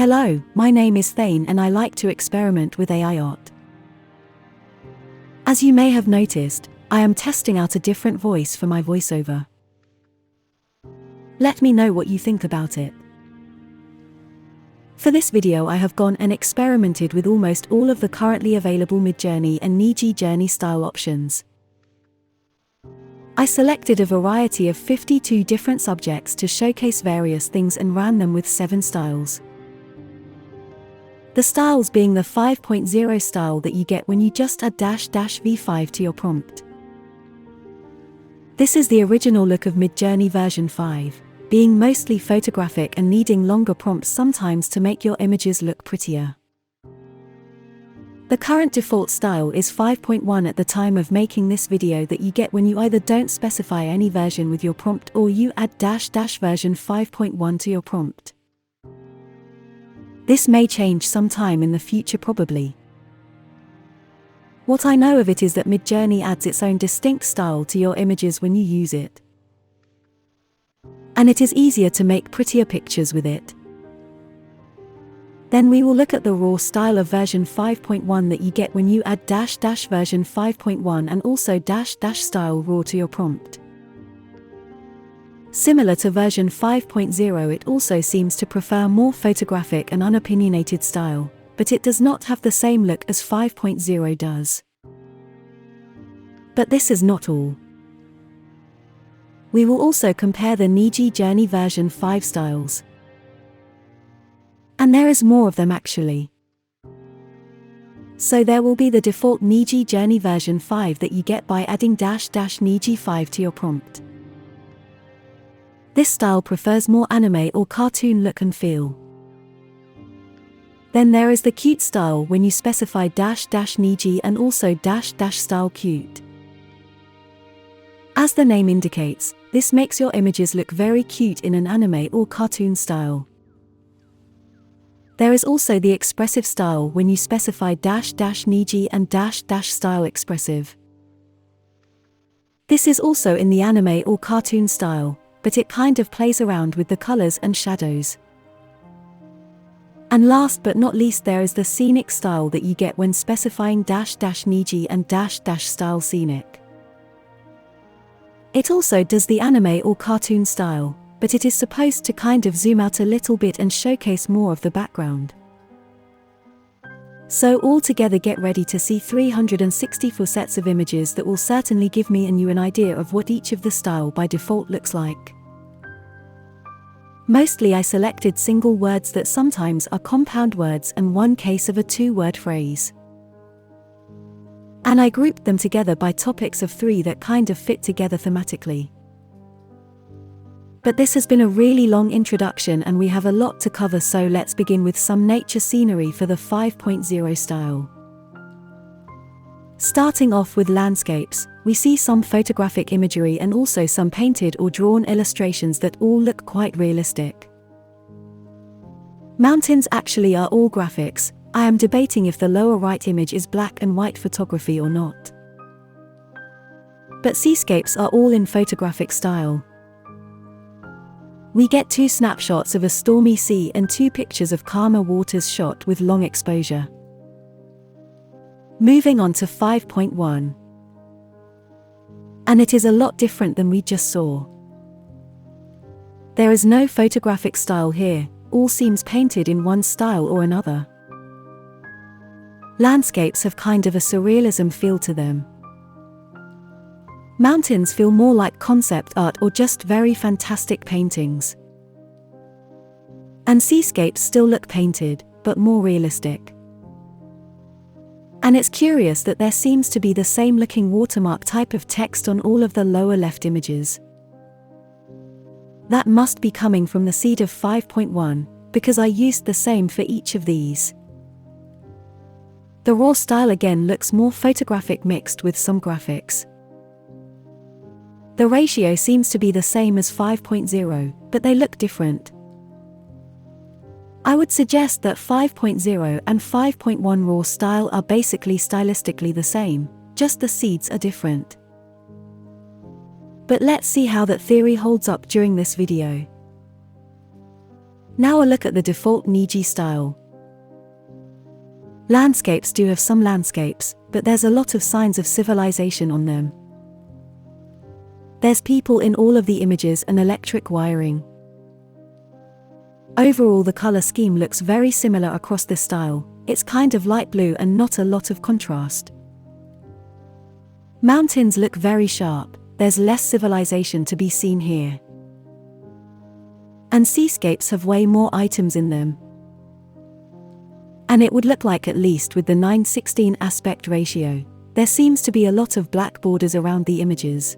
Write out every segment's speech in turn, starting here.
Hello, my name is Thane and I like to experiment with AI art. As you may have noticed, I am testing out a different voice for my voiceover. Let me know what you think about it. For this video I have gone and experimented with almost all of the currently available Midjourney and Nijijourney style options. I selected a variety of 52 different subjects to showcase various things and ran them with 7 styles. The styles being the 5.0 style that you get when you just add --v5 to your prompt. This is the original look of Midjourney version 5, being mostly photographic and needing longer prompts sometimes to make your images look prettier. The current default style is 5.1 at the time of making this video that you get when you either don't specify any version with your prompt or you add --version 5.1 to your prompt. This may change sometime in the future probably. What I know of it is that Midjourney adds its own distinct style to your images when you use it. And it is easier to make prettier pictures with it. Then we will look at the raw style of version 5.1 that you get when you add --version 5.1 and also --style raw to your prompt. Similar to version 5.0, it also seems to prefer more photographic and unopinionated style, but it does not have the same look as 5.0 does. But this is not all. We will also compare the Nijijourney version 5 styles. And there is more of them actually. So there will be the default Nijijourney version 5 that you get by adding --Niji5 to your prompt. This style prefers more anime or cartoon look and feel. Then there is the cute style when you specify --Niji and also --style cute. As the name indicates, this makes your images look very cute in an anime or cartoon style. There is also the expressive style when you specify --Niji and --style expressive. This is also in the anime or cartoon style, but it kind of plays around with the colors and shadows. And last but not least there is the scenic style that you get when specifying --Niji and --style scenic. It also does the anime or cartoon style, but it is supposed to kind of zoom out a little bit and showcase more of the background. So altogether get ready to see 364 sets of images that will certainly give me and you an idea of what each of the style by default looks like. Mostly I selected single words that sometimes are compound words and one case of a 2-word phrase. And I grouped them together by topics of 3 that kind of fit together thematically. But this has been a really long introduction and we have a lot to cover, so let's begin with some nature scenery for the 5.0 style. Starting off with landscapes, we see some photographic imagery and also some painted or drawn illustrations that all look quite realistic. Mountains actually are all graphics. I am debating if the lower right image is black and white photography or not. But seascapes are all in photographic style. We get 2 snapshots of a stormy sea and 2 pictures of calmer waters shot with long exposure. Moving on to 5.1. And it is a lot different than we just saw. There is no photographic style here, all seems painted in one style or another. Landscapes have kind of a surrealism feel to them. Mountains feel more like concept art or just very fantastic paintings. And seascapes still look painted, but more realistic. And it's curious that there seems to be the same looking watermark type of text on all of the lower left images. That must be coming from the seed of 5.1, because I used the same for each of these. The raw style again looks more photographic mixed with some graphics. The ratio seems to be the same as 5.0, but they look different. I would suggest that 5.0 and 5.1 raw style are basically stylistically the same, just the seeds are different. But let's see how that theory holds up during this video. Now a look at the default Niji style. Landscapes do have some landscapes, but there's a lot of signs of civilization on them. There's people in all of the images and electric wiring. Overall, the color scheme looks very similar across this style. It's kind of light blue and not a lot of contrast. Mountains look very sharp, there's less civilization to be seen here. And seascapes have way more items in them. And it would look like, at least with the 9:16 aspect ratio, there seems to be a lot of black borders around the images.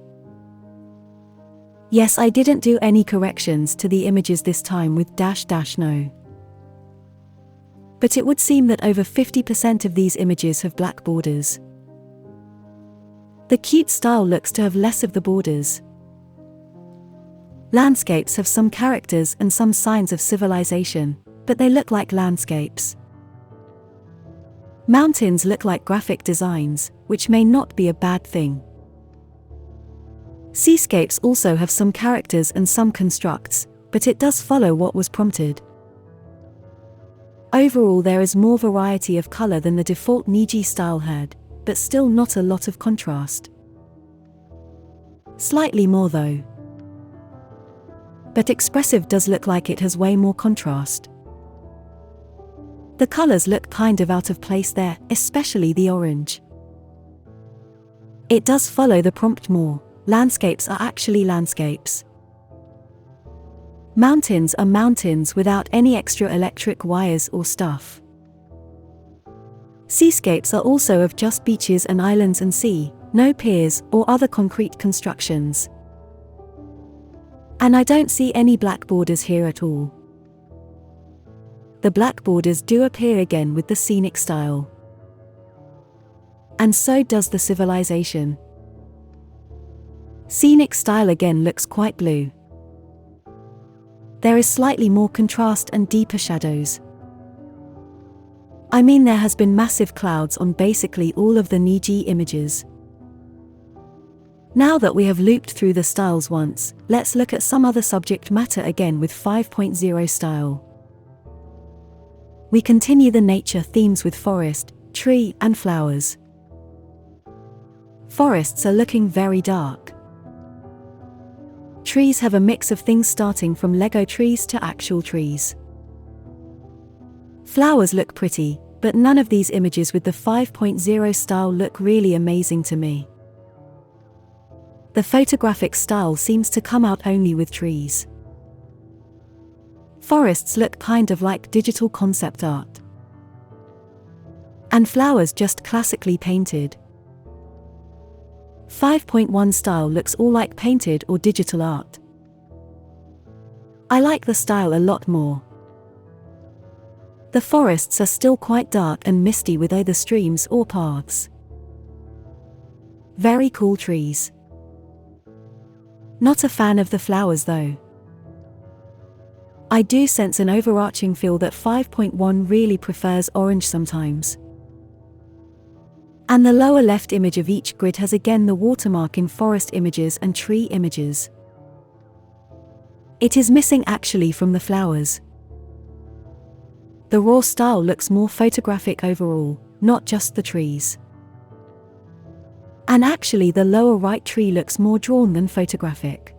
Yes, I didn't do any corrections to the images this time with --no. But it would seem that over 50% of these images have black borders. The cute style looks to have less of the borders. Landscapes have some characters and some signs of civilization, but they look like landscapes. Mountains look like graphic designs, which may not be a bad thing. Seascapes also have some characters and some constructs, but it does follow what was prompted. Overall, there is more variety of color than the default Niji style had, but still not a lot of contrast. Slightly more though. But expressive does look like it has way more contrast. The colors look kind of out of place there, especially the orange. It does follow the prompt more. Landscapes are actually landscapes. Mountains are mountains without any extra electric wires or stuff. Seascapes are also of just beaches and islands and sea, no piers or other concrete constructions. And I don't see any black borders here at all. The black borders do appear again with the scenic style. And so does the civilization. Scenic style again looks quite blue. There is slightly more contrast and deeper shadows. I mean, there has been massive clouds on basically all of the Niji images. Now that we have looped through the styles once, let's look at some other subject matter again with 5.0 style. We continue the nature themes with forest, tree, and flowers. Forests are looking very dark. Trees have a mix of things starting from Lego trees to actual trees. Flowers look pretty, but none of these images with the 5.0 style look really amazing to me. The photographic style seems to come out only with trees. Forests look kind of like digital concept art. And flowers just classically painted. 5.1 style looks all like painted or digital art. I like the style a lot more. The forests are still quite dark and misty with either streams or paths. Very cool trees. Not a fan of the flowers though. I do sense an overarching feel that 5.1 really prefers orange sometimes. And the lower left image of each grid has again the watermark in forest images and tree images. It is missing actually from the flowers. The raw style looks more photographic overall, not just the trees. And actually the lower right tree looks more drawn than photographic.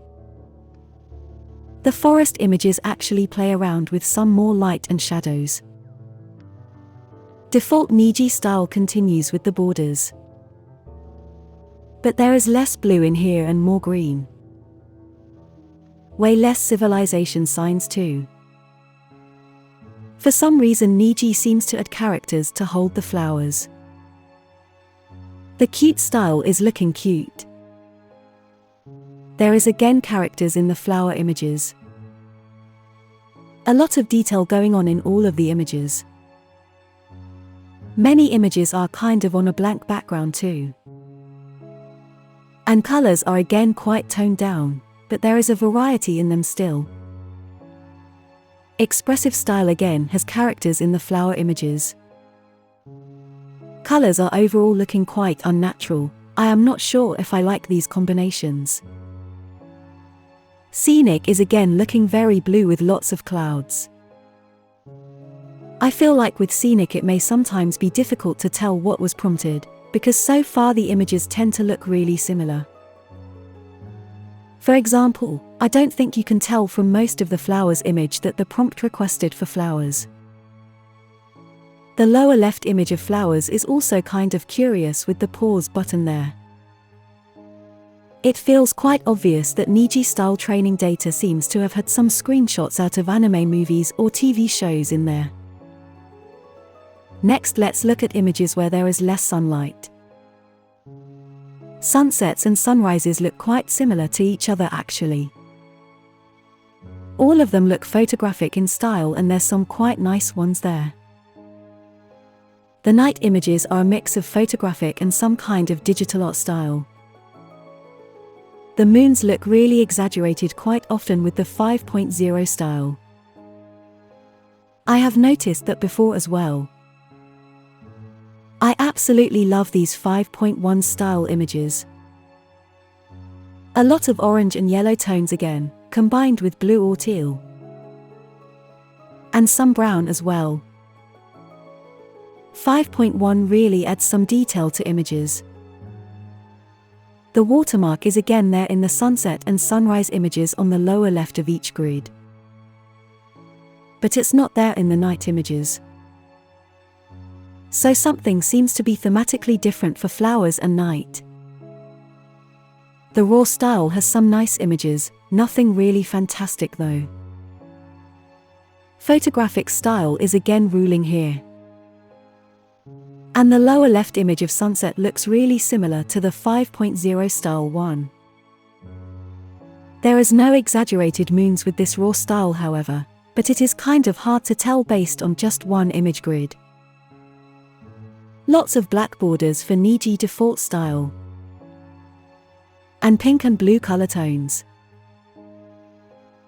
The forest images actually play around with some more light and shadows. Default Niji style continues with the borders. But there is less blue in here and more green. Way less civilization signs too. For some reason Niji seems to add characters to hold the flowers. The cute style is looking cute. There is again characters in the flower images. A lot of detail going on in all of the images. Many images are kind of on a blank background too. And colors are again quite toned down, but there is a variety in them still. Expressive style again has characters in the flower images. Colors are overall looking quite unnatural. I am not sure if I like these combinations. Scenic is again looking very blue with lots of clouds. I feel like with scenic it may sometimes be difficult to tell what was prompted, because so far the images tend to look really similar. For example, I don't think you can tell from most of the flowers image that the prompt requested for flowers. The lower left image of flowers is also kind of curious with the pause button there. It feels quite obvious that Niji style training data seems to have had some screenshots out of anime movies or TV shows in there. Next, let's look at images where there is less sunlight. Sunsets and sunrises look quite similar to each other actually. All of them look photographic in style and there's some quite nice ones there. The night images are a mix of photographic and some kind of digital art style. The moons look really exaggerated quite often with the 5.0 style. I have noticed that before as well. I absolutely love these 5.1 style images. A lot of orange and yellow tones again, combined with blue or teal. And some brown as well. 5.1 really adds some detail to images. The watermark is again there in the sunset and sunrise images on the lower left of each grid. But it's not there in the night images. So something seems to be thematically different for flowers and night. The raw style has some nice images, nothing really fantastic though. Photographic style is again ruling here. And the lower left image of sunset looks really similar to the 5.0 style one. There is no exaggerated moons with this raw style however, but it is kind of hard to tell based on just one image grid. Lots of black borders for Niji default style. And pink and blue color tones.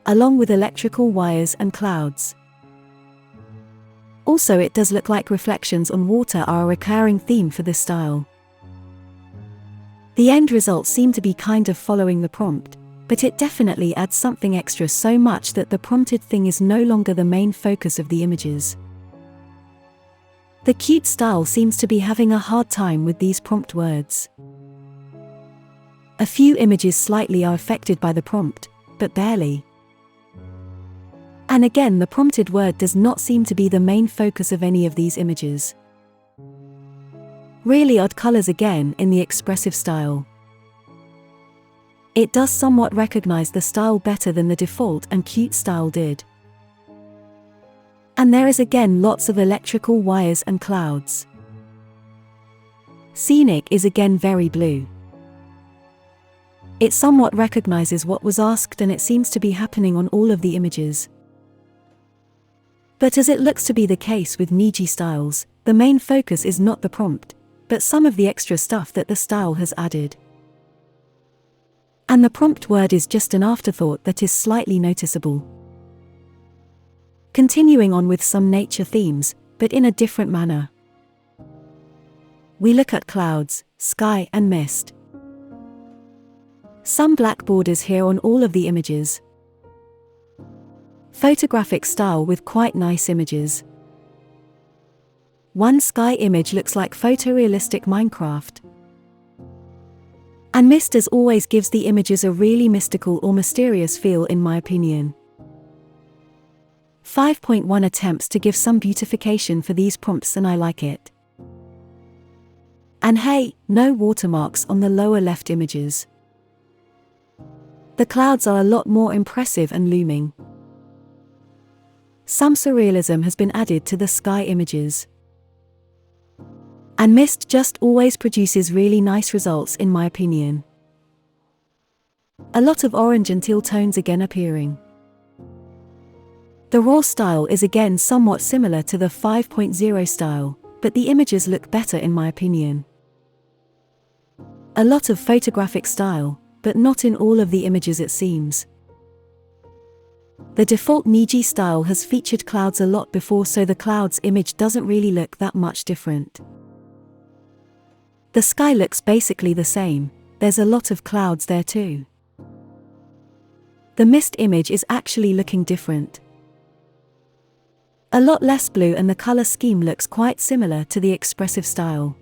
Along with electrical wires and clouds. Also, it does look like reflections on water are a recurring theme for this style. The end results seem to be kind of following the prompt, but it definitely adds something extra so much that the prompted thing is no longer the main focus of the images. The cute style seems to be having a hard time with these prompt words. A few images slightly are affected by the prompt, but barely. And again, the prompted word does not seem to be the main focus of any of these images. Really odd colors again in the expressive style. It does somewhat recognize the style better than the default and cute style did. And there is again lots of electrical wires and clouds. Scenic is again very blue. It somewhat recognizes what was asked and it seems to be happening on all of the images. But as it looks to be the case with Niji styles, the main focus is not the prompt, but some of the extra stuff that the style has added. And the prompt word is just an afterthought that is slightly noticeable. Continuing on with some nature themes, but in a different manner. We look at clouds, sky and mist. Some black borders here on all of the images. Photographic style with quite nice images. One sky image looks like photorealistic Minecraft. And mist as always gives the images a really mystical or mysterious feel in my opinion. 5.1 attempts to give some beautification for these prompts and I like it. And hey, no watermarks on the lower left images. The clouds are a lot more impressive and looming. Some surrealism has been added to the sky images. And mist just always produces really nice results in my opinion. A lot of orange and teal tones again appearing. The raw style is again somewhat similar to the 5.0 style, but the images look better in my opinion. A lot of photographic style, but not in all of the images it seems. The default Niji style has featured clouds a lot before, so the clouds image doesn't really look that much different. The sky looks basically the same, there's a lot of clouds there too. The mist image is actually looking different. A lot less blue, and the color scheme looks quite similar to the expressive style.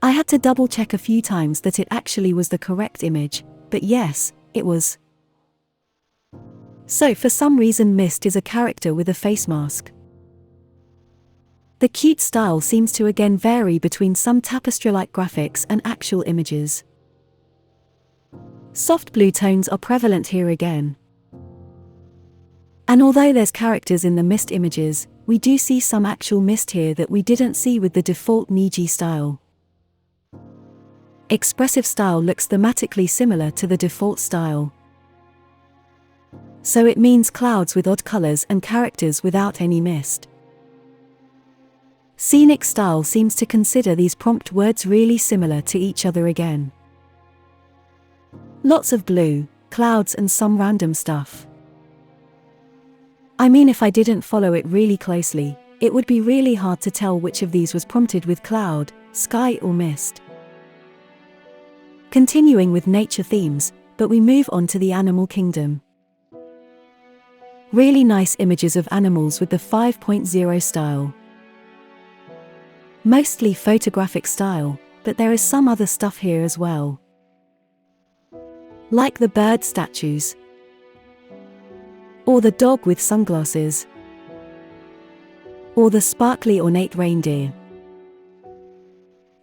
I had to double check a few times that it actually was the correct image, but yes, it was. So for some reason Mist is a character with a face mask. The cute style seems to again vary between some tapestry-like graphics and actual images. Soft blue tones are prevalent here again. And although there's characters in the Mist images, we do see some actual Mist here that we didn't see with the default Niji style. Expressive style looks thematically similar to the default style. So it means clouds with odd colors and characters without any mist. Scenic style seems to consider these prompt words really similar to each other again. Lots of blue, clouds, and some random stuff. I mean, if I didn't follow it really closely, it would be really hard to tell which of these was prompted with cloud, sky, or mist. Continuing with nature themes, but we move on to the animal kingdom. Really nice images of animals with the 5.0 style. Mostly photographic style, but there is some other stuff here as well. Like the bird statues. Or the dog with sunglasses. Or the sparkly ornate reindeer.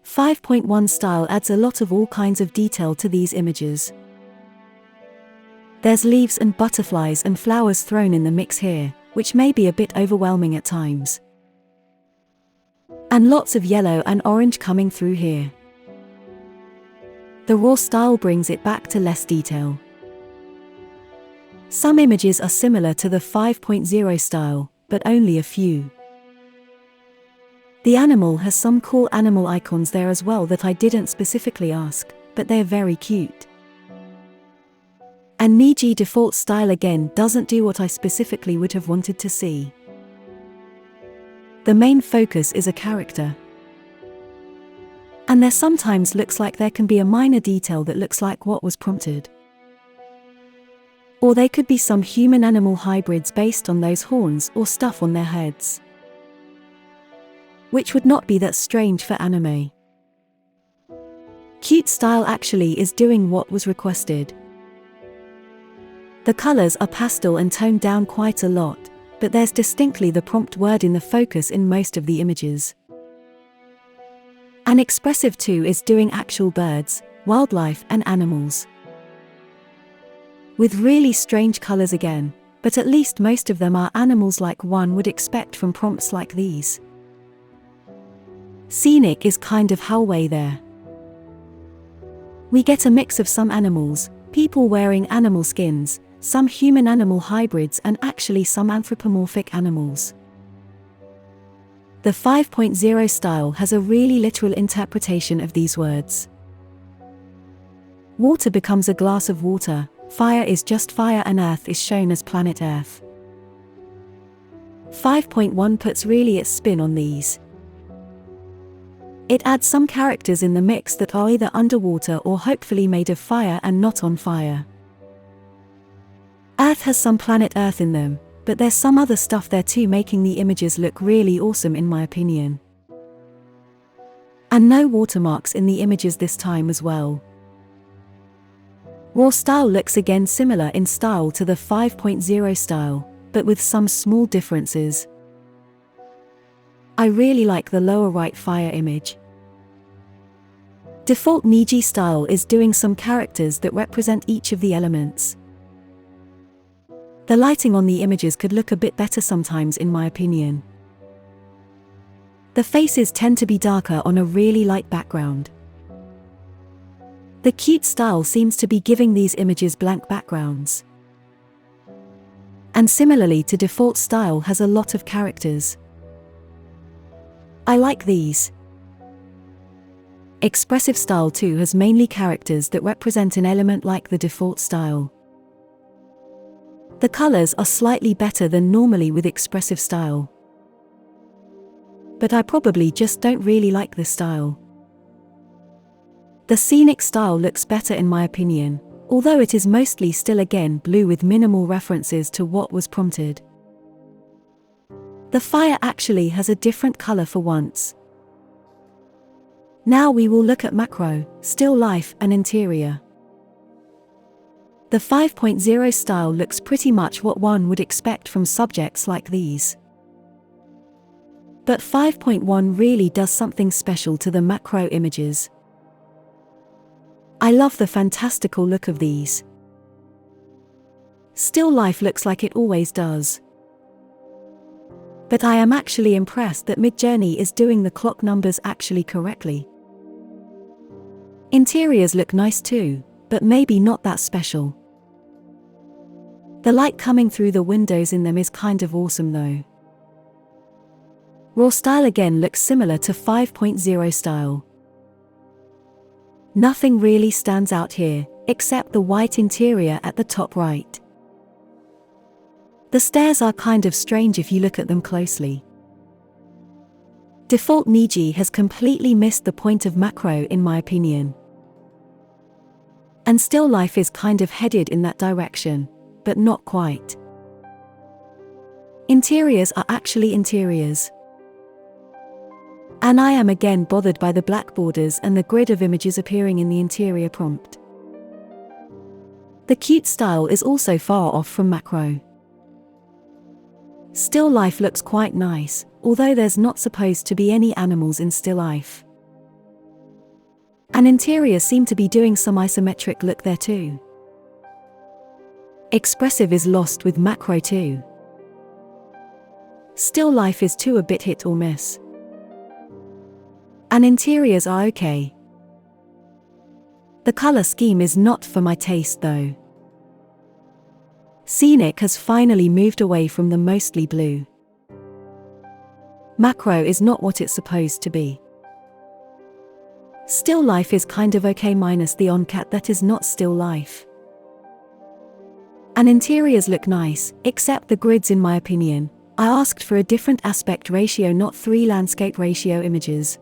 5.1 style adds a lot of all kinds of detail to these images. There's leaves and butterflies and flowers thrown in the mix here, which may be a bit overwhelming at times. And lots of yellow and orange coming through here. The raw style brings it back to less detail. Some images are similar to the 5.0 style, but only a few. The animal has some cool animal icons there as well that I didn't specifically ask, but they're very cute. And Niji default style again doesn't do what I specifically would have wanted to see. The main focus is a character. And there sometimes looks like there can be a minor detail that looks like what was prompted. Or they could be some human-animal hybrids based on those horns or stuff on their heads. Which would not be that strange for anime. Cute style actually is doing what was requested. The colors are pastel and toned down quite a lot, but there's distinctly the prompt word in the focus in most of the images. And expressive too is doing actual birds, wildlife, and animals. With really strange colors again, but at least most of them are animals like one would expect from prompts like these. Scenic is kind of halfway there. We get a mix of some animals, people wearing animal skins, some human-animal hybrids, and actually some anthropomorphic animals. The 5.0 style has a really literal interpretation of these words. Water becomes a glass of water, fire is just fire, and Earth is shown as planet Earth. 5.1 puts really its spin on these. It adds some characters in the mix that are either underwater or hopefully made of fire and not on fire. Earth has some planet Earth in them, but there's some other stuff there too, making the images look really awesome in my opinion. And no watermarks in the images this time as well. Raw style looks again similar in style to the 5.0 style, but with some small differences. I really like the lower right fire image. Default Niji style is doing some characters that represent each of the elements. The lighting on the images could look a bit better sometimes in my opinion. The faces tend to be darker on a really light background. The cute style seems to be giving these images blank backgrounds. And similarly to default style has a lot of characters. I like these. Expressive style too has mainly characters that represent an element like the default style. The colors are slightly better than normally with expressive style. But I probably just don't really like this style. The scenic style looks better in my opinion, although it is mostly still again blue with minimal references to what was prompted. The fire actually has a different color for once. Now we will look at macro, still life, and interior. The 5.0 style looks pretty much what one would expect from subjects like these. But 5.1 really does something special to the macro images. I love the fantastical look of these. Still life looks like it always does. But I am actually impressed that Midjourney is doing the clock numbers actually correctly. Interiors look nice too, but maybe not that special. The light coming through the windows in them is kind of awesome though. Raw style again looks similar to 5.0 style. Nothing really stands out here, except the white interior at the top right. The stairs are kind of strange if you look at them closely. Default Niji has completely missed the point of macro in my opinion. And still life is kind of headed in that direction, but not quite. Interiors are actually interiors. And I am again bothered by the black borders and the grid of images appearing in the interior prompt. The cute style is also far off from macro. Still life looks quite nice, although there's not supposed to be any animals in still life. And interiors seem to be doing some isometric look there too. Expressive is lost with macro too. Still life is too a bit hit or miss. And interiors are okay. The color scheme is not for my taste though. Scenic has finally moved away from the mostly blue. Macro is not what it's supposed to be. Still life is kind of okay minus the on-cat that is not still life. And interiors look nice, except the grids in my opinion. I asked for a different aspect ratio, not 3 landscape ratio images.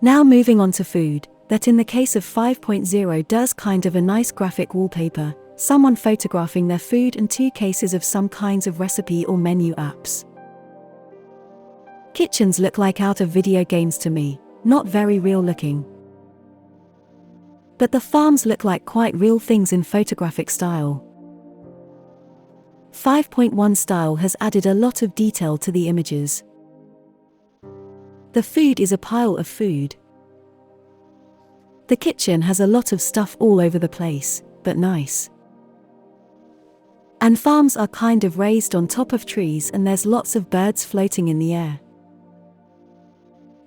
Now moving on to food, that in the case of 5.0 does kind of a nice graphic wallpaper, someone photographing their food and 2 cases of some kinds of recipe or menu apps. Kitchens look like out of video games to me, not very real looking. But the farms look like quite real things in photographic style. 5.1 style has added a lot of detail to the images. The food is a pile of food. The kitchen has a lot of stuff all over the place, but nice. And farms are kind of raised on top of trees and there's lots of birds floating in the air.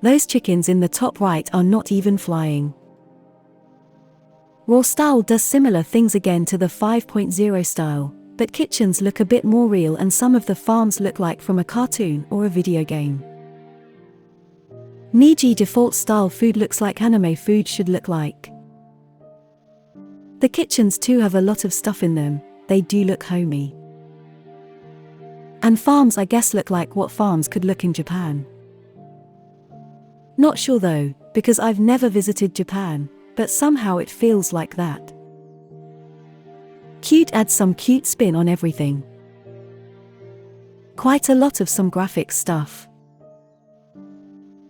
Those chickens in the top right are not even flying. Raw style does similar things again to the 5.0 style, but kitchens look a bit more real and some of the farms look like from a cartoon or a video game. Niji default style food looks like anime food should look like. The kitchens too have a lot of stuff in them, they do look homey. And farms I guess look like what farms could look in Japan. Not sure though, because I've never visited Japan, but somehow it feels like that. Cute adds some cute spin on everything. Quite a lot of some graphic stuff.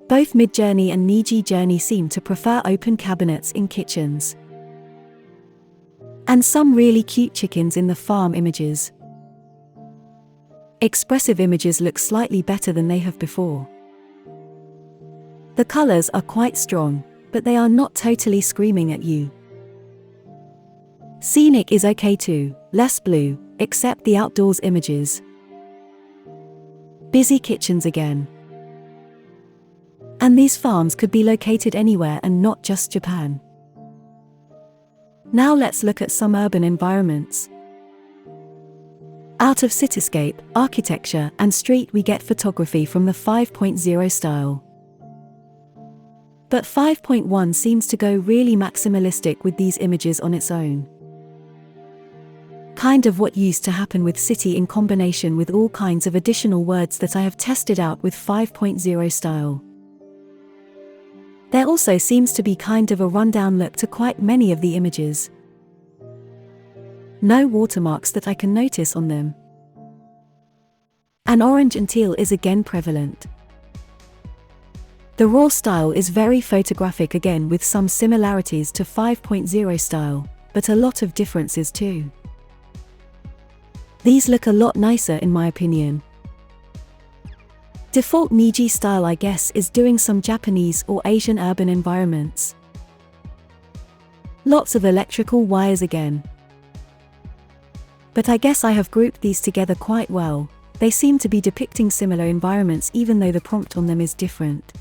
Both Midjourney and Nijijourney seem to prefer open cabinets in kitchens. And some really cute chickens in the farm images. Expressive images look slightly better than they have before. The colors are quite strong, but they are not totally screaming at you. Scenic is okay too, less blue, except the outdoors images. Busy kitchens again. And these farms could be located anywhere and not just Japan. Now let's look at some urban environments. Out of Cityscape, architecture, and street we get photography from the 5.0 style. But 5.1 seems to go really maximalistic with these images on its own. Kind of what used to happen with city in combination with all kinds of additional words that I have tested out with 5.0 style. There also seems to be kind of a rundown look to quite many of the images. No watermarks that I can notice on them. And orange and teal is again prevalent. The raw style is very photographic again with some similarities to 5.0 style, but a lot of differences too. These look a lot nicer in my opinion. Default Niji style I guess is doing some Japanese or Asian urban environments. Lots of electrical wires again. But I guess I have grouped these together quite well. They seem to be depicting similar environments even though the prompt on them is different.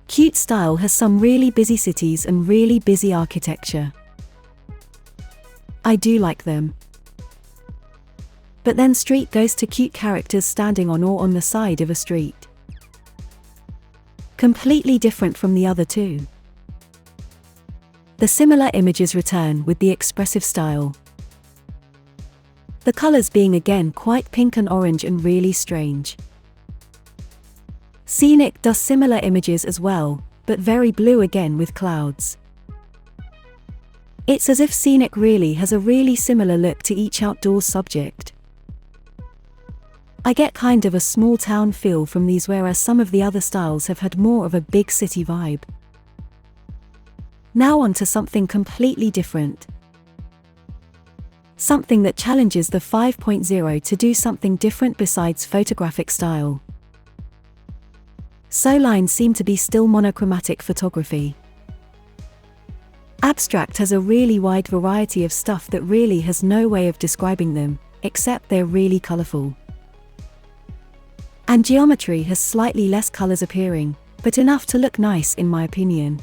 Cute style has some really busy cities and really busy architecture. I do like them. But then street goes to cute characters standing on or on the side of a street. Completely different from the other two. The similar images return with the expressive style. The colors being again quite pink and orange and really strange. Scenic does similar images as well, but very blue again with clouds. It's as if Scenic really has a really similar look to each outdoors subject. I get kind of a small town feel from these, whereas some of the other styles have had more of a big city vibe. Now on to something completely different. Something that challenges the 5.0 to do something different besides photographic style. So lines seem to be still monochromatic photography. Abstract has a really wide variety of stuff that really has no way of describing them, except they're really colorful. And geometry has slightly less colors appearing, but enough to look nice in my opinion.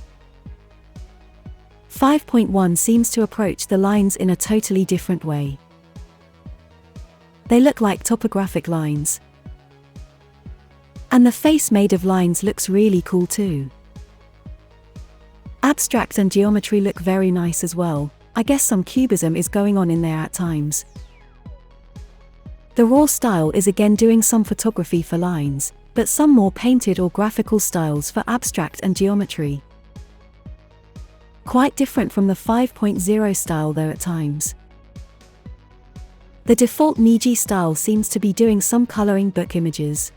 5.1 seems to approach the lines in a totally different way. They look like topographic lines. And the face made of lines looks really cool too. Abstract and geometry look very nice as well. I guess some cubism is going on in there at times. The raw style is again doing some photography for lines, but some more painted or graphical styles for abstract and geometry. Quite different from the 5.0 style though at times. The default Niji style seems to be doing some coloring book images.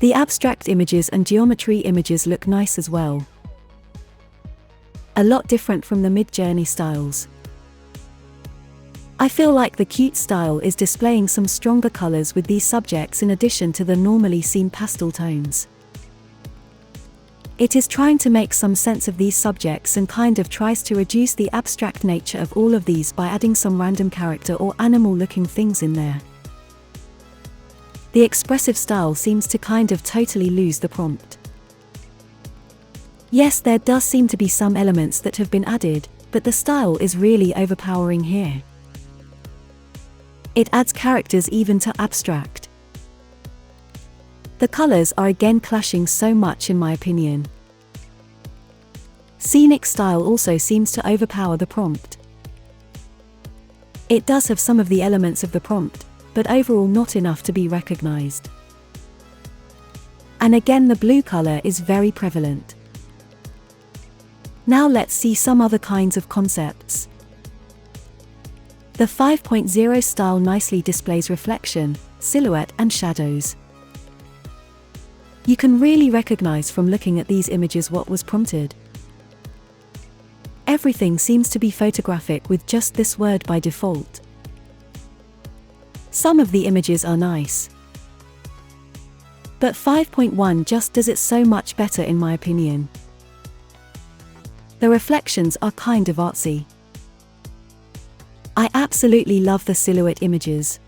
The abstract images and geometry images look nice as well. A lot different from the Midjourney styles. I feel like the cute style is displaying some stronger colors with these subjects in addition to the normally seen pastel tones. It is trying to make some sense of these subjects and kind of tries to reduce the abstract nature of all of these by adding some random character or animal looking things in there. The expressive style seems to kind of totally lose the prompt. Yes, there does seem to be some elements that have been added, but the style is really overpowering here. It adds characters even to abstract. The colors are again clashing so much in my opinion. Scenic style also seems to overpower the prompt. It does have some of the elements of the prompt, but overall not enough to be recognized. And again the blue color is very prevalent. Now let's see some other kinds of concepts. The 5.0 style nicely displays reflection, silhouette and shadows. You can really recognize from looking at these images what was prompted. Everything seems to be photographic with just this word by default. Some of the images are nice. But 5.1 just does it so much better in my opinion. The reflections are kind of artsy. I absolutely love the silhouette images.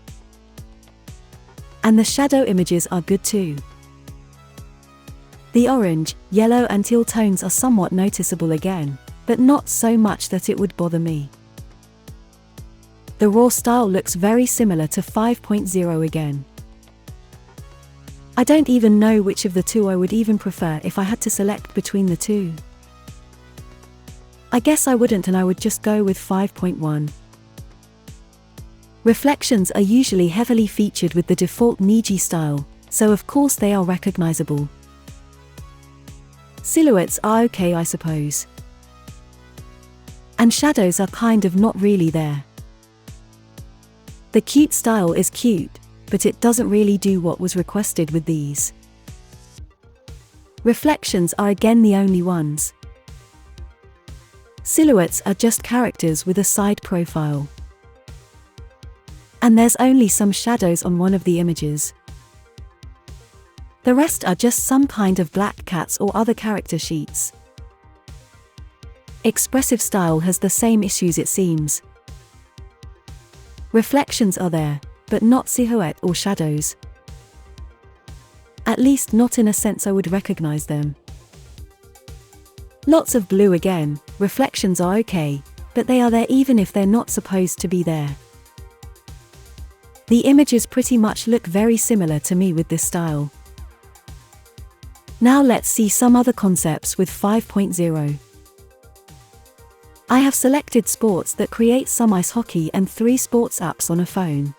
And the shadow images are good too. The orange, yellow and teal tones are somewhat noticeable again, but not so much that it would bother me. The raw style looks very similar to 5.0 again. I don't even know which of the two I would even prefer if I had to select between the two. I guess I wouldn't, and I would just go with 5.1. Reflections are usually heavily featured with the default Niji style, so of course they are recognizable. Silhouettes are okay, I suppose. And shadows are kind of not really there. The cute style is cute, but it doesn't really do what was requested with these. Reflections are again the only ones. Silhouettes are just characters with a side profile. And there's only some shadows on one of the images. The rest are just some kind of black cats or other character sheets. Expressive style has the same issues it seems. Reflections are there, but not silhouette or shadows. At least not in a sense I would recognize them. Lots of blue again. Reflections are okay, but they are there even if they're not supposed to be there. The images pretty much look very similar to me with this style. Now let's see some other concepts with 5.0. I have selected sports that create some ice hockey and 3 sports apps on a phone.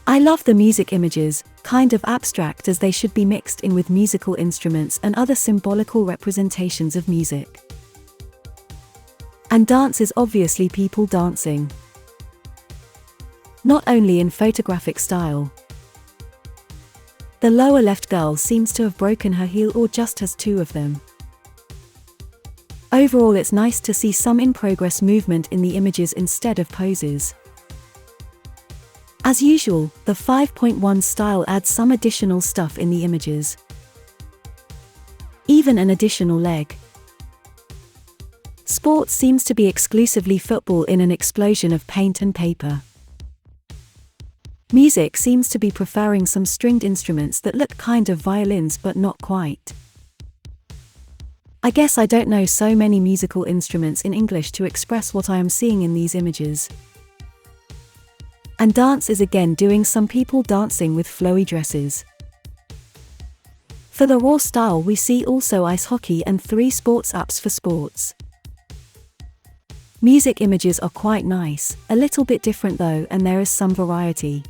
I love the music images, kind of abstract as they should be mixed in with musical instruments and other symbolical representations of music. And dance is obviously people dancing. Not only in photographic style. The lower left girl seems to have broken her heel or just has 2 of them. Overall it's nice to see some in-progress movement in the images instead of poses. As usual, the 5.1 style adds some additional stuff in the images. Even an additional leg. Sports seems to be exclusively football in an explosion of paint and paper. Music seems to be preferring some stringed instruments that look kind of violins but not quite. I guess I don't know so many musical instruments in English to express what I am seeing in these images. And dance is again doing some people dancing with flowy dresses. For the raw style we see also ice hockey and 3 sports apps for sports. Music images are quite nice, a little bit different though, and there is some variety.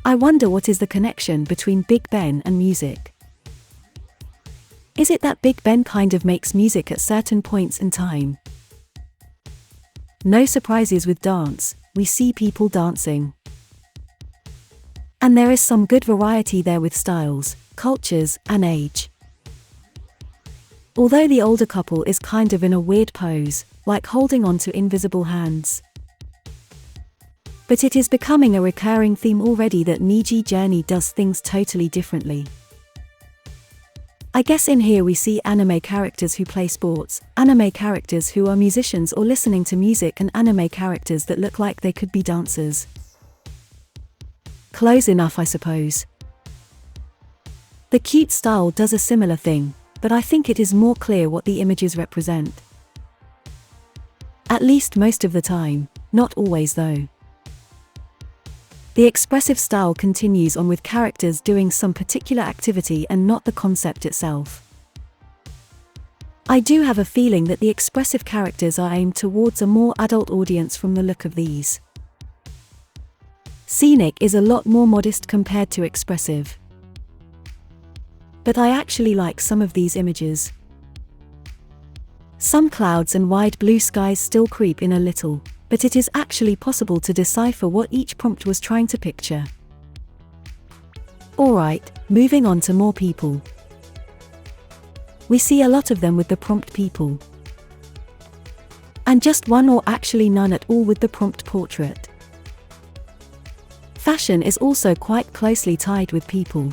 I wonder what is the connection between Big Ben and music. Is it that Big Ben kind of makes music at certain points in time? No surprises with dance, we see people dancing. And there is some good variety there with styles, cultures, and age. Although the older couple is kind of in a weird pose, like holding on to invisible hands. But it is becoming a recurring theme already that Nijijourney does things totally differently. I guess in here we see anime characters who play sports, anime characters who are musicians or listening to music, and anime characters that look like they could be dancers. Close enough, I suppose. The cute style does a similar thing, but I think it is more clear what the images represent. At least most of the time, not always though. The expressive style continues on with characters doing some particular activity and not the concept itself. I do have a feeling that the expressive characters are aimed towards a more adult audience from the look of these. Scenic is a lot more modest compared to expressive. But I actually like some of these images. Some clouds and wide blue skies still creep in a little, but it is actually possible to decipher what each prompt was trying to picture. Alright, moving on to more people. We see a lot of them with the prompt people. And just one or actually none at all with the prompt portrait. Fashion is also quite closely tied with people.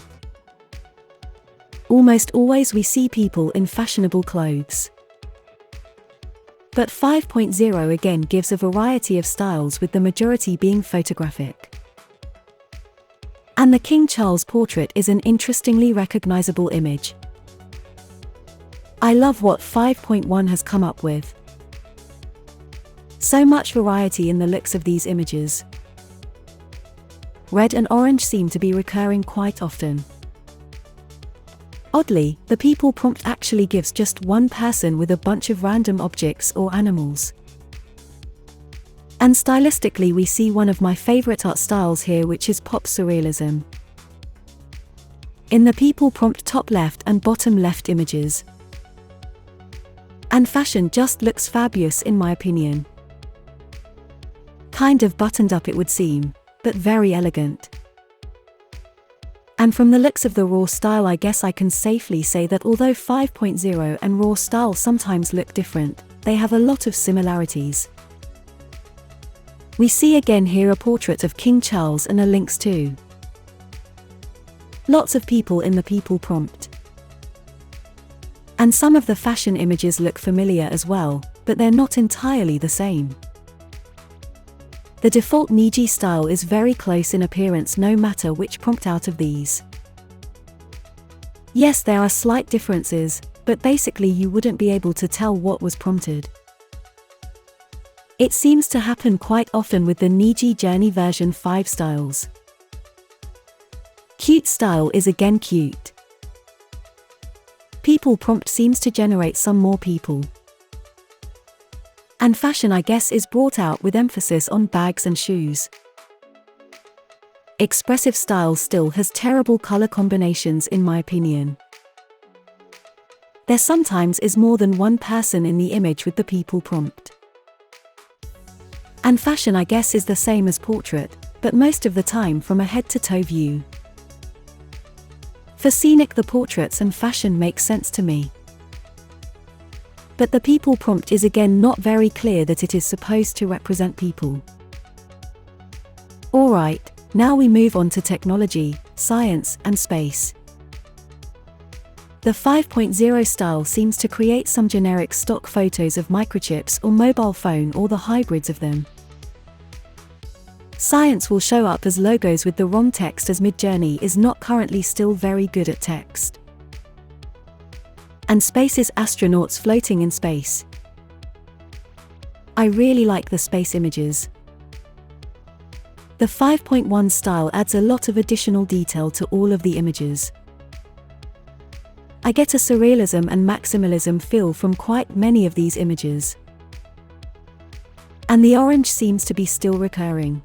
Almost always we see people in fashionable clothes. But 5.0 again gives a variety of styles with the majority being photographic. And the King Charles portrait is an interestingly recognizable image. I love what 5.1 has come up with. So much variety in the looks of these images. Red and orange seem to be recurring quite often. Oddly, the people prompt actually gives just one person with a bunch of random objects or animals. And stylistically we see one of my favorite art styles here, which is pop surrealism. In the people prompt top left and bottom left images. And fashion just looks fabulous in my opinion. Kind of buttoned up it would seem, but very elegant. And from the looks of the raw style, I guess I can safely say that although 5.0 and raw style sometimes look different, they have a lot of similarities. We see again here a portrait of King Charles and a links to lots of people in the people prompt. And some of the fashion images look familiar as well, but they're not entirely the same. The default Niji style is very close in appearance no matter which prompt out of these. Yes, there are slight differences, but basically you wouldn't be able to tell what was prompted. It seems to happen quite often with the Nijijourney version 5 styles. Cute style is again cute. People prompt seems to generate some more people. And fashion, I guess, is brought out with emphasis on bags and shoes. Expressive style still has terrible color combinations in my opinion. There sometimes is more than one person in the image with the people prompt. And fashion, I guess, is the same as portrait, but most of the time from a head-to-toe view. For scenic, the portraits and fashion make sense to me. But the people prompt is again not very clear that it is supposed to represent people. Alright, now we move on to technology, science, and space. The 5.0 style seems to create some generic stock photos of microchips or mobile phone or the hybrids of them. Science will show up as logos with the wrong text, as Midjourney is not currently still very good at text. And space is astronauts floating in space. I really like the space images. The 5.1 style adds a lot of additional detail to all of the images. I get a surrealism and maximalism feel from quite many of these images. And the orange seems to be still recurring.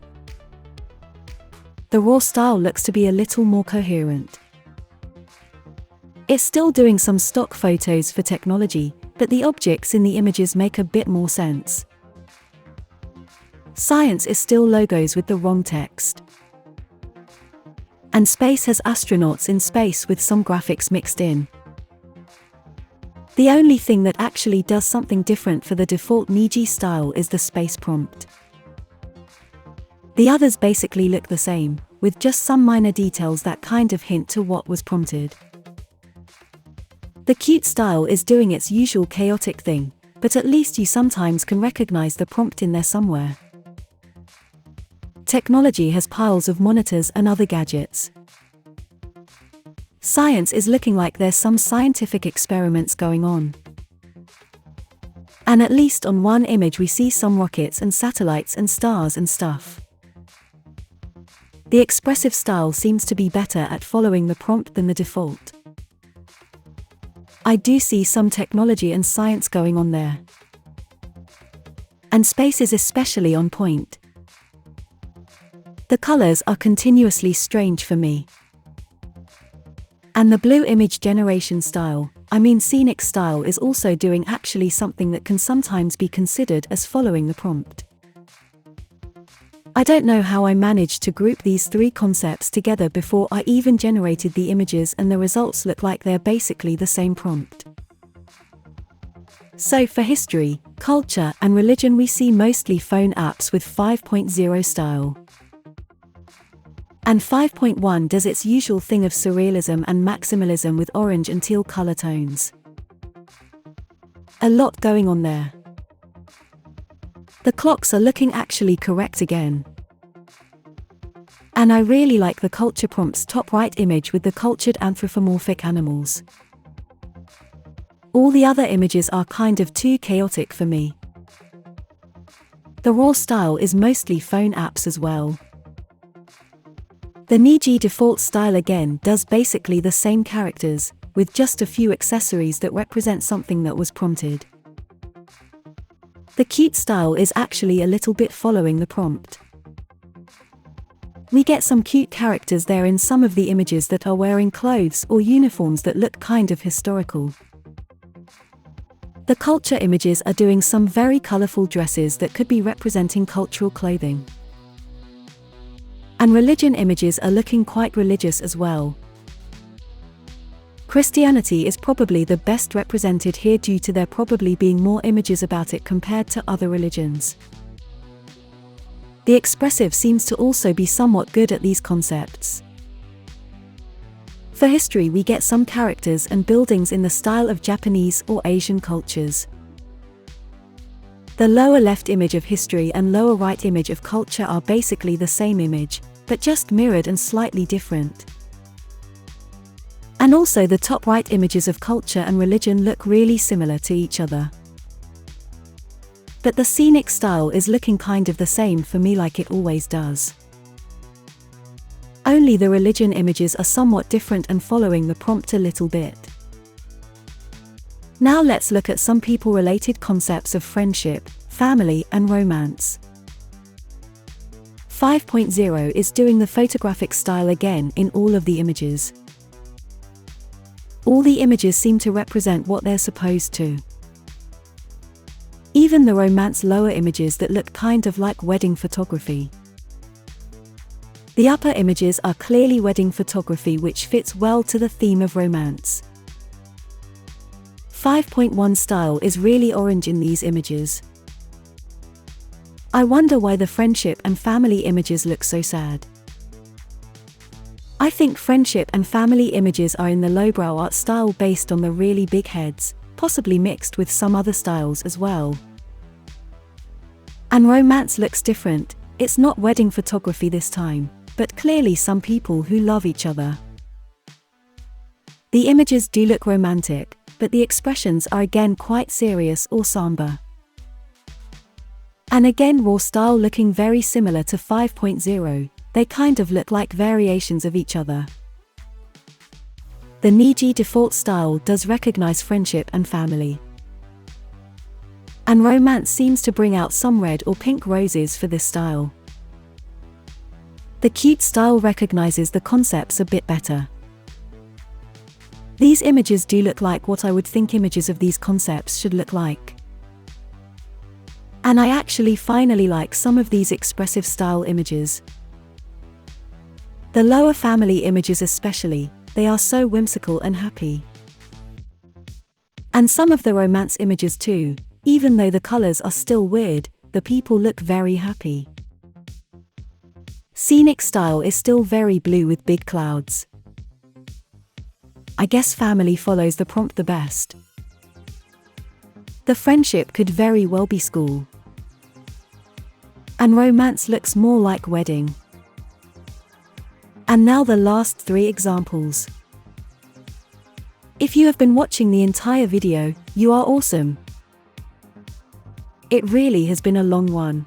The raw style looks to be a little more coherent. It's still doing some stock photos for technology, but the objects in the images make a bit more sense. Science is still logos with the wrong text. And space has astronauts in space with some graphics mixed in. The only thing that actually does something different for the default Niji style is the space prompt. The others basically look the same, with just some minor details that kind of hint to what was prompted. The cute style is doing its usual chaotic thing, but at least you sometimes can recognize the prompt in there somewhere. Technology has piles of monitors and other gadgets. Science is looking like there's some scientific experiments going on. And at least on one image we see some rockets and satellites and stars and stuff. The expressive style seems to be better at following the prompt than the default. I do see some technology and science going on there. And space is especially on point. The colors are continuously strange for me. And the blue image generation style, scenic style, is also doing actually something that can sometimes be considered as following the prompt. I don't know how I managed to group these three concepts together before I even generated the images, and the results look like they're basically the same prompt. So for history, culture, and religion we see mostly phone apps with 5.0 style. And 5.1 does its usual thing of surrealism and maximalism with orange and teal color tones. A lot going on there. The clocks are looking actually correct again. And I really like the culture prompt's top right image with the cultured anthropomorphic animals. All the other images are kind of too chaotic for me. The raw style is mostly phone apps as well. The Niji default style again does basically the same characters, with just a few accessories that represent something that was prompted. The cute style is actually a little bit following the prompt. We get some cute characters there in some of the images that are wearing clothes or uniforms that look kind of historical. The culture images are doing some very colorful dresses that could be representing cultural clothing. And religion images are looking quite religious as well. Christianity is probably the best represented here due to there probably being more images about it compared to other religions. The expressive seems to also be somewhat good at these concepts. For history we get some characters and buildings in the style of Japanese or Asian cultures. The lower left image of history and lower right image of culture are basically the same image, but just mirrored and slightly different. And also the top right images of culture and religion look really similar to each other. But the scenic style is looking kind of the same for me like it always does. Only the religion images are somewhat different and following the prompt a little bit. Now let's look at some people-related concepts of friendship, family and romance. 5.0 is doing the photographic style again in all of the images. All the images seem to represent what they're supposed to. Even the romance lower images that look kind of like wedding photography. The upper images are clearly wedding photography which fits well to the theme of romance. 5.1 style is really orange in these images. I wonder why the friendship and family images look so sad. I think friendship and family images are in the lowbrow art style based on the really big heads, possibly mixed with some other styles as well. And romance looks different, it's not wedding photography this time, but clearly some people who love each other. The images do look romantic, but the expressions are again quite serious or somber. And again raw style looking very similar to 5.0, they kind of look like variations of each other. The Niji default style does recognize friendship and family. And romance seems to bring out some red or pink roses for this style. The cute style recognizes the concepts a bit better. These images do look like what I would think images of these concepts should look like. And I actually finally like some of these expressive style images. The lower family images especially, they are so whimsical and happy. And some of the romance images too, even though the colors are still weird, the people look very happy. Scenic style is still very blue with big clouds. I guess family follows the prompt the best. The friendship could very well be school. And romance looks more like wedding. And now the last 3 examples. If you have been watching the entire video, you are awesome. It really has been a long one.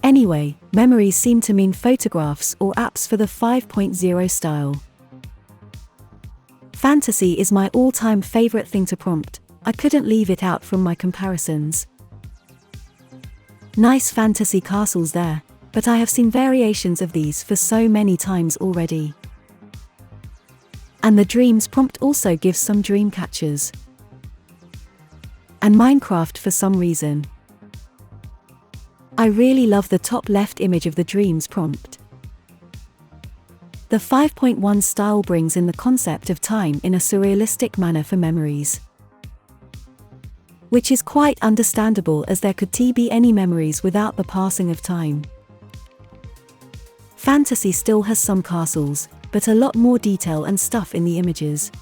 Anyway, memories seem to mean photographs or apps for the 5.0 style. Fantasy is my all-time favorite thing to prompt, I couldn't leave it out from my comparisons. Nice fantasy castles there, but I have seen variations of these for so many times already. And the dreams prompt also gives some dream catchers. And Minecraft for some reason. I really love the top left image of the dreams prompt. The 5.1 style brings in the concept of time in a surrealistic manner for memories. Which is quite understandable as there could be any memories without the passing of time. Fantasy still has some castles, but a lot more detail and stuff in the images.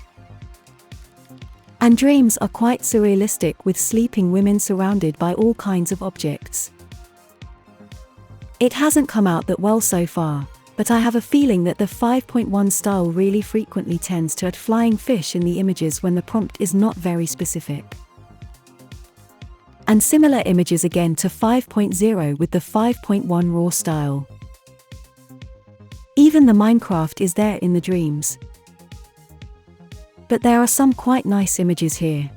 And dreams are quite surrealistic with sleeping women surrounded by all kinds of objects. It hasn't come out that well so far, but I have a feeling that the 5.1 style really frequently tends to add flying fish in the images when the prompt is not very specific. And similar images again to 5.0 with the 5.1 raw style. Even the Minecraft is there in the dreams. But there are some quite nice images here.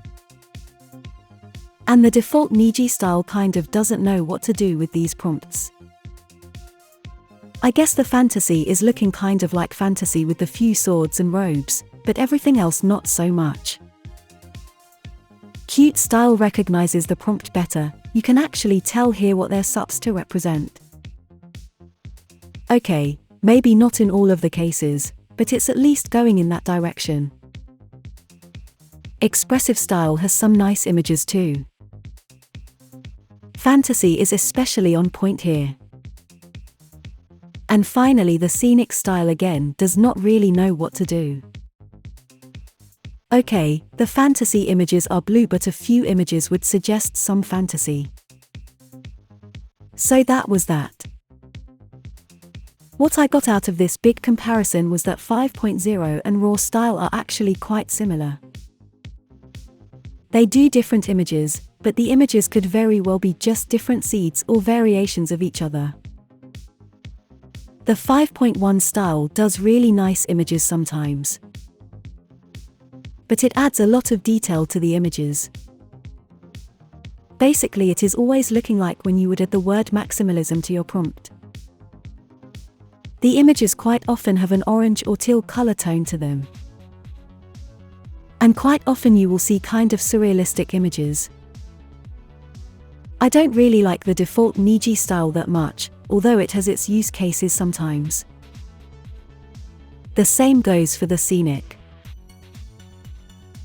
And the default Niji style kind of doesn't know what to do with these prompts. I guess the fantasy is looking kind of like fantasy with the few swords and robes, but everything else not so much. Cute style recognizes the prompt better. You can actually tell here what they're supposed to represent. Okay, maybe not in all of the cases, but it's at least going in that direction. Expressive style has some nice images too. Fantasy is especially on point here. And finally, the scenic style again does not really know what to do. Okay, the fantasy images are blue, but a few images would suggest some fantasy. So that was that. What I got out of this big comparison was that 5.0 and raw style are actually quite similar. They do different images, but the images could very well be just different seeds or variations of each other. The 5.1 style does really nice images sometimes, but it adds a lot of detail to the images. Basically, it is always looking like when you would add the word maximalism to your prompt. The images quite often have an orange or teal color tone to them. And quite often you will see kind of surrealistic images. I don't really like the default Niji style that much, although it has its use cases sometimes. The same goes for the scenic.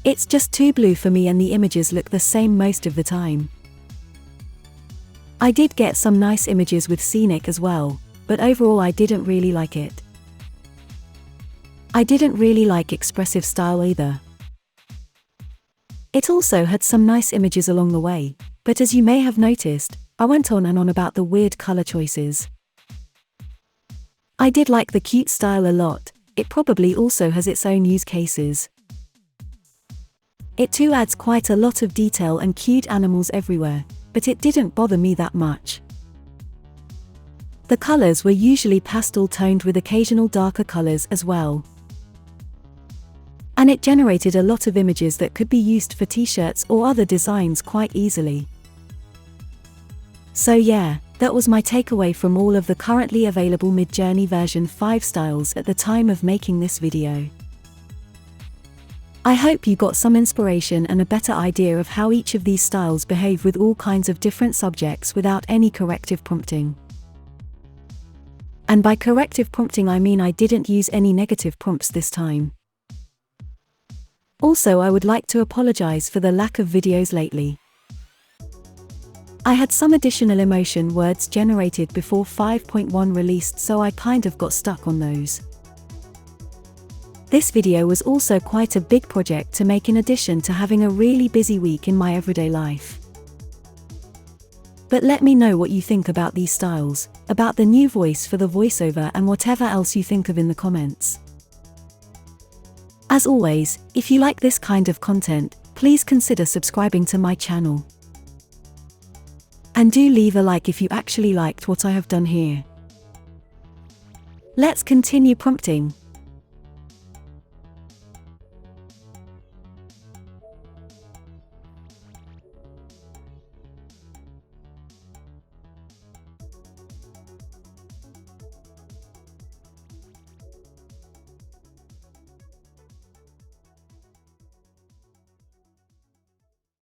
It's just too blue for me and the images look the same most of the time. I did get some nice images with scenic as well, but overall I didn't really like it. I didn't really like expressive style either. It also had some nice images along the way, but as you may have noticed, I went on and on about the weird color choices. I did like the cute style a lot. It probably also has its own use cases. It too adds quite a lot of detail and cute animals everywhere, but it didn't bother me that much. The colors were usually pastel toned with occasional darker colors as well. And it generated a lot of images that could be used for t-shirts or other designs quite easily. So yeah, that was my takeaway from all of the currently available Midjourney version 5 styles at the time of making this video. I hope you got some inspiration and a better idea of how each of these styles behave with all kinds of different subjects without any corrective prompting. And by corrective prompting I mean I didn't use any negative prompts this time. Also, I would like to apologize for the lack of videos lately. I had some additional emotion words generated before 5.1 released, so I kind of got stuck on those. This video was also quite a big project to make in addition to having a really busy week in my everyday life. But let me know what you think about these styles, about the new voice for the voiceover and whatever else you think of in the comments. As always, if you like this kind of content, please consider subscribing to my channel. And do leave a like if you actually liked what I have done here. Let's continue prompting.